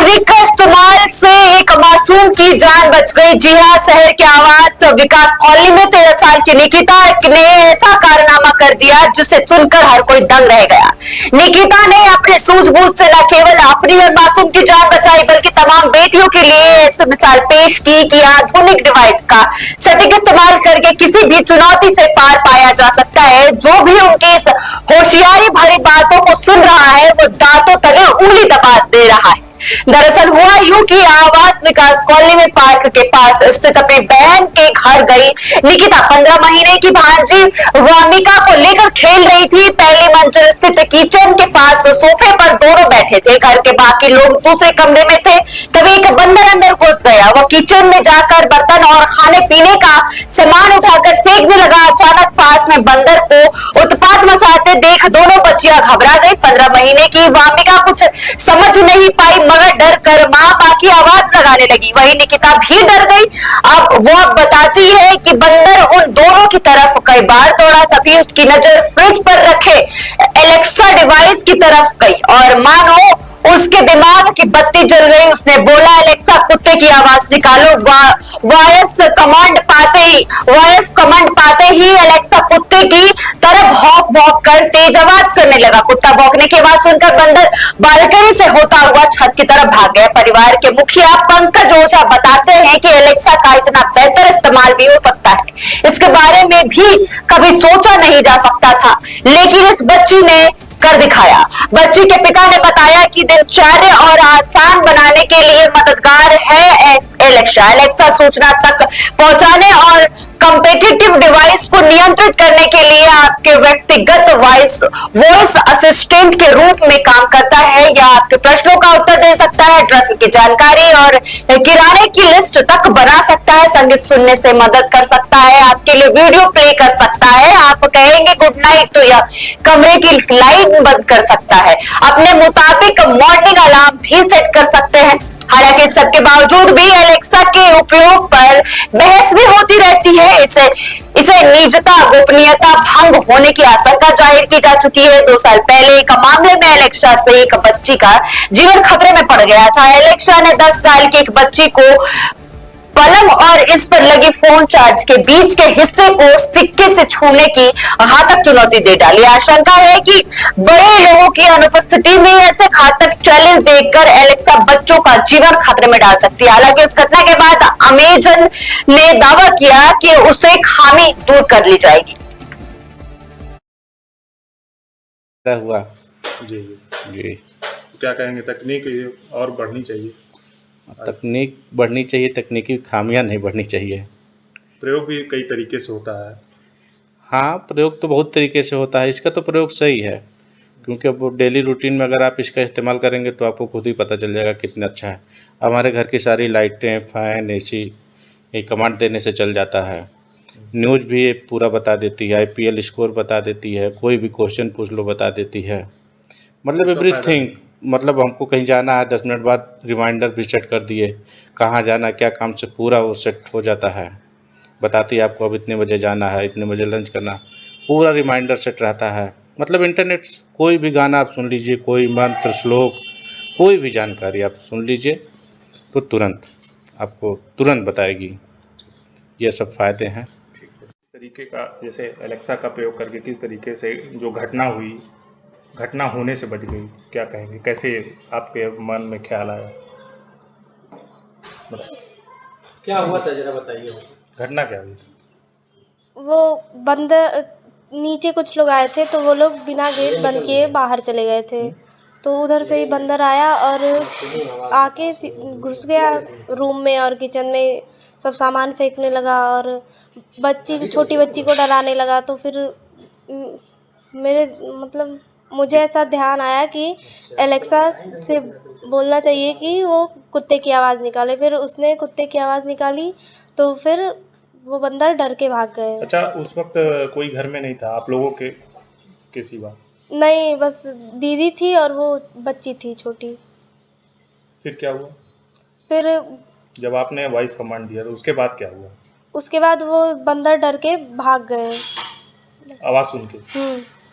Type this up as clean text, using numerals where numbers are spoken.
तकनीक का इस्तेमाल से एक मासूम की जान बच गई। जी हाँ, शहर के आवास विकास कॉलोनी में 13 साल की निकिता ने ऐसा कारनामा कर दिया जिसे सुनकर हर कोई दंग रह गया। निकिता ने अपने सूझबूझ से न केवल अपनी और मासूम की जान बचाई बल्कि तमाम बेटियों के लिए ऐसी मिसाल पेश की कि आधुनिक डिवाइस का सटीक इस्तेमाल करके किसी भी चुनौती से पार पाया जा सकता है। जो भी उनकी इस होशियारी भरी बातों को सुन रहा है वो दांतों तले उंगली दबा दे रहा है। दरअसल हुआ यूं कि आवास विकास कॉलोनी में पार्क के पास स्थित अपनी बहन के घर गई निकिता 15 महीने की भांजी वामिका को लेकर खेल रही थी। पहली मंजिल स्थित किचन के पास सोफे पर दोनों बैठे थे। घर के बाकी लोग दूसरे कमरे में थे। तभी एक बंदर अंदर घुस गया। वो किचन में जाकर बर्तन और खाने पीने का सामान उठाकर फेंकने लगा। अचानक पास में बंदर को उत्पात मचाते देख दोनों बच्चियां घबरा गई। 15 महीने की वामिका कुछ समझ नहीं पाई मगर डर कर माँ बाकी आवाज लगाने लगी। वही निकिता भी डर गई। अब वो बताती है कि बंदर उन दोनों की तरफ कई बार दौड़ा। तभी उसकी नजर फ्रिज पर रखे एलेक्सा डिवाइस की तरफ गई और मानो उसके दिमाग की बत्ती जल गई। उसने बोला, एलेक्सा कुत्ते की आवाज निकालो। वॉइस कमांड पाते ही एलेक्सा कुत्ते की तरफ भौंक भौंक कर तेज आवाज करने लगा। कुत्ता भौंकने की आवाज सुनकर बंदर बालकनी से होता हुआ छत की तरफ भाग गया। परिवार के मुखिया पंकज ओझा बताते हैं कि एलेक्सा का इतना बेहतर इस्तेमाल भी हो सकता है, इसके बारे में भी कभी सोचा नहीं जा सकता था, लेकिन इस बच्ची ने कर दिखाया। बच्ची के पिता ने बताया कि दिनचर्या और आसान बनाने के लिए मददगार है एलेक्सा सूचना तक पहुंचाने और कॉम्पिटिटिव डिवाइस को नियंत्रित करने के लिए आपके व्यक्तिगत वॉइस असिस्टेंट के रूप में काम करता है या आपके प्रश्नों का उत्तर दे सकता है, ट्रैफिक की जानकारी और किराने की लिस्ट तक बना सकता है, संगीत सुनने से मदद कर सकता है, आपके लिए वीडियो प्ले कर सकता है, आप कहेंगे गुड नाइट तो यह कमरे की लाइट बंद कर सकता है, अपने मुताबिक मॉर्निंग अलार्म भी सेट कर सकते हैं। हालांकि सबके बावजूद भी एलेक्सा के उपयोग पर बहस भी होती रहती है। इसे निजता गोपनीयता भंग होने की आशंका जाहिर की जा चुकी है। 2 साल पहले एक मामले में एलेक्सा से एक बच्ची का जीवन खतरे में पड़ गया था। एलेक्सा ने 10 साल की एक बच्ची को पलंग और इस पर लगी फोन चार्ज के बीच के हिस्से को सिक्के से छूने की घातक चुनौती दे डाली। आशंका है कि बड़े लोगों की अनुपस्थिति में ऐसे घातक चैलेंज देखकर एलेक्सा बच्चों का जीवन खतरे में डाल सकती है। हालांकि इस घटना के बाद अमेजन ने दावा किया कि उसे खामी दूर कर ली जाएगी। हुआ जी जी, क्या कहेंगे, तकनीक और बढ़नी चाहिए? तकनीक बढ़नी चाहिए, तकनीकी खामियां नहीं बढ़नी चाहिए। प्रयोग भी कई तरीके से होता है। हाँ, प्रयोग तो बहुत तरीके से होता है। इसका तो प्रयोग सही है, क्योंकि अब डेली रूटीन में अगर आप इसका इस्तेमाल करेंगे तो आपको खुद ही पता चल जाएगा कितना अच्छा है। हमारे घर की सारी लाइटें, फ़ैन, एसी ये कमांड देने से चल जाता है। न्यूज़ भी ये पूरा बता देती है, IPL स्कोर बता देती है, कोई भी क्वेश्चन पूछ लो बता देती है, मतलब एवरीथिंग। मतलब हमको कहीं जाना है 10 मिनट बाद रिमाइंडर भी सेट कर दिए, कहाँ जाना क्या काम से पूरा वो सेट हो जाता है। बताती है आपको अब इतने बजे जाना है, इतने बजे लंच करना, पूरा रिमाइंडर सेट रहता है। मतलब इंटरनेट कोई भी गाना आप सुन लीजिए, कोई मंत्र श्लोक, कोई भी जानकारी आप सुन लीजिए तो तुरंत आपको तुरंत बताएगी। ये सब फ़ायदे हैं। तरीके का, जैसे एलेक्सा का प्रयोग करके किस तरीके से जो घटना होने से बच गई, क्या कहेंगे, कैसे आपके मन में ख्याल आया? क्या हुआ था जरा बताइए। घटना क्या हुई? वो बंदर नीचे कुछ लोग आए थे तो वो लोग बिना गेट बंद किए बाहर चले गए थे, तो उधर से ही बंदर आया और आके घुस गया रूम में और किचन में सब सामान फेंकने लगा और छोटी बच्ची को डराने लगा। तो फिर मुझे ऐसा ध्यान आया कि एलेक्सा से बोलना चाहिए कि वो कुत्ते की आवाज़ निकाले। फिर उसने कुत्ते की आवाज़ निकाली तो फिर वो बंदर डर के भाग गए। अच्छा, उस वक्त कोई घर में नहीं था आप लोगों के सिवा? नहीं, बस दीदी थी और वो बच्ची थी छोटी। फिर क्या हुआ? फिर जब आपने वॉइस कमांड दिया तो उसके बाद क्या हुआ? उसके बाद वो बंदर डर के भाग गए आवाज़ सुन के।